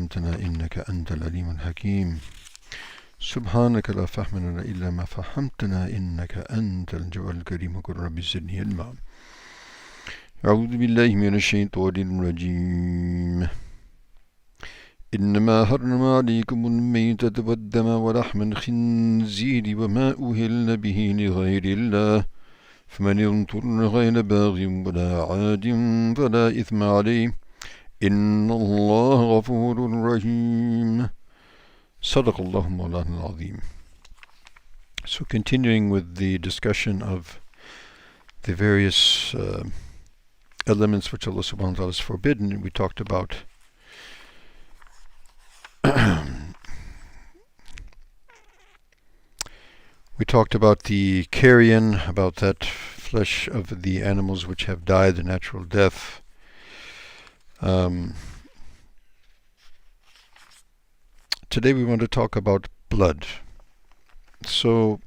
علمتنا إنك أنت العليم الحكيم سبحانك لا فهم لنا إلا ما فهمتنا إنك أنت الجواد الكريم قل رب زدني علما. أعوذ بالله من الشيطان الرجيم. إنما حرم عليكم الميتة والدم ولحم الخنزير وما أهل به لغير الله فمن اضطر غير باغ ولا عاد فلا إثم عليه إن الله غفور رحيم. صدق الله مولانا العظيم. So continuing with the discussion of the various elements which Allah subhanahu wa ta'ala has forbidden, we talked about the carrion, about that flesh of the animals which have died a natural death. Today we want to talk about blood. So,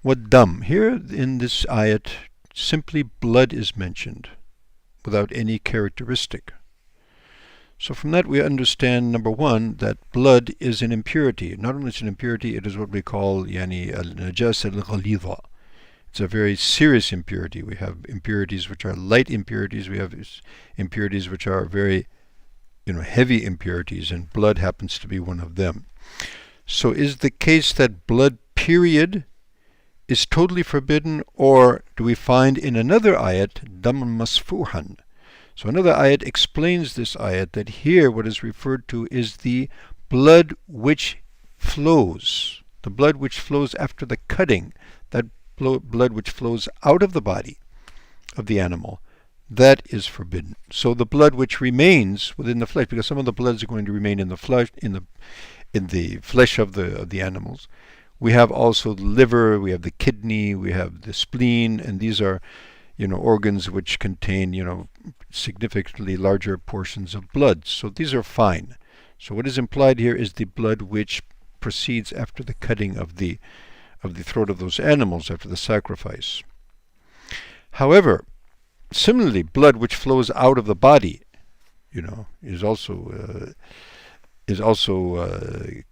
what dam? Here in this ayat, simply blood is mentioned, without any characteristic. So from that we understand, number one, that blood is an impurity. Not only is it an impurity, it is what we call al-najasa al-ghalidha. It's a very serious impurity. We have impurities which are light impurities. We have impurities which are very heavy impurities, and blood happens to be one of them. So is the case that blood, period, is totally forbidden, or do we find in another ayat, dam masfuhan? So another ayat explains this ayat, that here what is referred to is the blood which flows, the blood which flows after the cutting, that blood which flows out of the body of the animal, that is forbidden. So the blood which remains within the flesh, because some of the bloods are going to remain in the flesh, in the flesh of the animals. We have also the liver, we have the kidney, we have the spleen, and these are organs which contain significantly larger portions of blood. So these are fine. So what is implied here is the blood which proceeds after the cutting of the throat of those animals, after the sacrifice. However, similarly, blood which flows out of the body, is also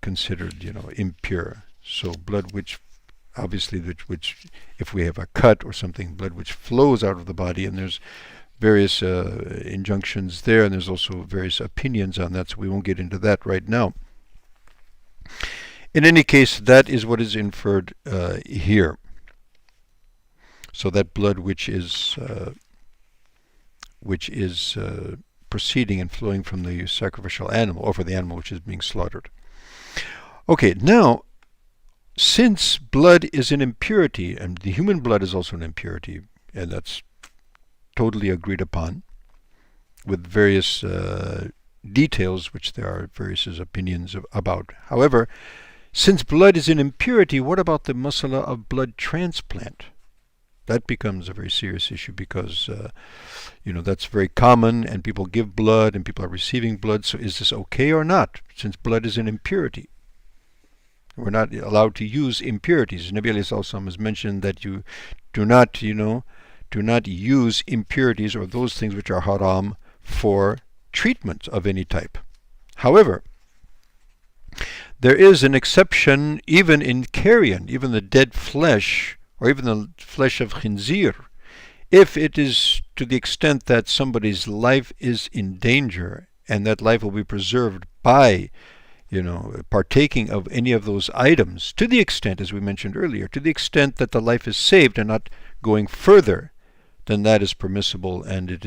considered, impure. So blood which, obviously, which if we have a cut or something, blood which flows out of the body, and there's various injunctions there, and there's also various opinions on that, so we won't get into that right now. In any case, that is what is inferred here. So that blood which is proceeding and flowing from the sacrificial animal, or for the animal which is being slaughtered. Okay, now, since blood is an impurity, and the human blood is also an impurity, and that's totally agreed upon, with various details which there are various opinions about. However, since blood is an impurity, what about the masala of blood transplant? That becomes a very serious issue, because that's very common, and people give blood and people are receiving blood. So is this okay or not, since blood is an impurity? We're not allowed to use impurities. Nabi alayhi sallam has mentioned that you do not use impurities or those things which are haram for treatment of any type. However, there is an exception even in carrion, even the dead flesh, or even the flesh of khinzir, if it is to the extent that somebody's life is in danger, and that life will be preserved by partaking of any of those items, to the extent, as we mentioned earlier, to the extent that the life is saved and not going further, then that is permissible, and it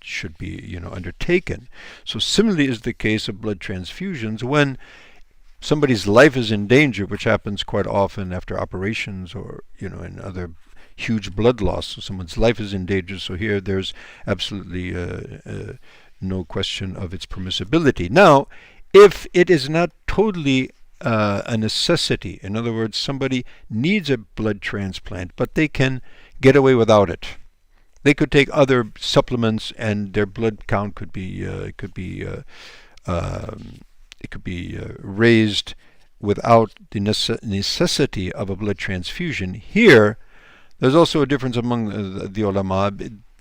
should be undertaken. So similarly is the case of blood transfusions. When somebody's life is in danger, which happens quite often after operations or in other huge blood loss, so someone's life is in danger, so here there's absolutely no question of its permissibility. Now, if it is not totally a necessity, in other words, somebody needs a blood transplant, but they can get away without it. They could take other supplements, and their blood count could be raised without the necessity of a blood transfusion. Here, there's also a difference among the ulama.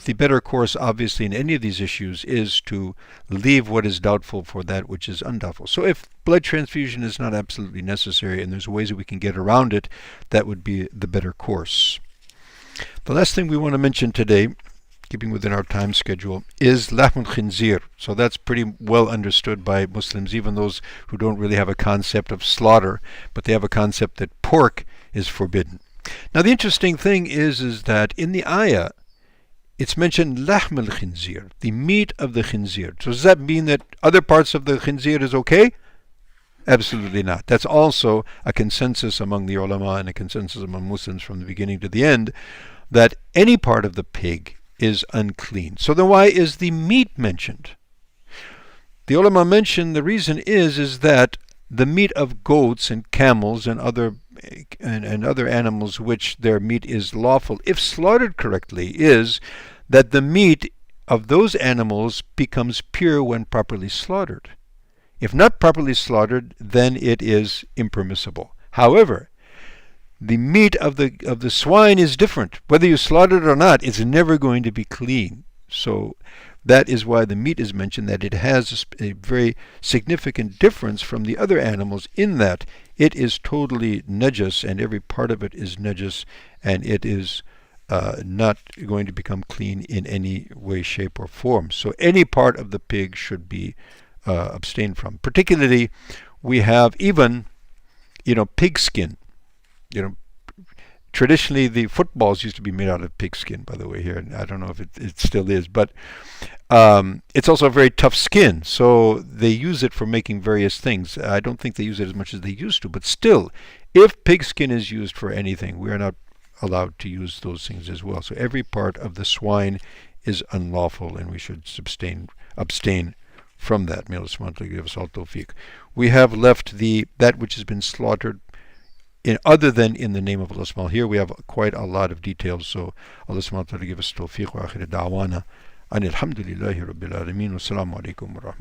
the better course, obviously, in any of these issues is to leave what is doubtful for that which is undoubtful. So if blood transfusion is not absolutely necessary and there's ways that we can get around it, that would be the better course. The last thing we want to mention today, keeping within our time schedule, is lahmul khinzir. So that's pretty well understood by Muslims, even those who don't really have a concept of slaughter, but they have a concept that pork is forbidden. Now the interesting thing is that in the ayah, it's mentioned lahmul khinzir, the meat of the khinzir. So does that mean that other parts of the khinzir is okay? Absolutely not. That's also a consensus among the ulama and a consensus among Muslims from the beginning to the end, that any part of the pig is unclean. So then why is the meat mentioned? The ulama mentioned the reason is that the meat of goats and camels and other animals which their meat is lawful, if slaughtered correctly, is that the meat of those animals becomes pure when properly slaughtered. If not properly slaughtered, then it is impermissible. However, the meat of the swine is different. Whether you slaughter it or not, it's never going to be clean. So that is why the meat is mentioned, that it has a very significant difference from the other animals in that it is totally najas, and every part of it is najas, and it is not going to become clean in any way, shape, or form. So any part of the pig should be abstained from. Particularly, we have even, pig skin. Traditionally the footballs used to be made out of pigskin, by the way, here. I don't know if it still is, but it's also a very tough skin, so they use it for making various things. I don't think they use it as much as they used to, but still, if pigskin is used for anything, we are not allowed to use those things as well. So every part of the swine is unlawful, and we should abstain from that. May Allah subhanahu wa ta'ala give us all tawfiq. We have left that which has been slaughtered other than in the name of Allah subhanahu wa ta'ala. Here we have quite a lot of details, so Allah subhanahu wa ta'ala give us tawfiq wa akhir da'wana. Alhamdulillahi rabbil alameen. Wassalamu alaikum wa rahmatullahi.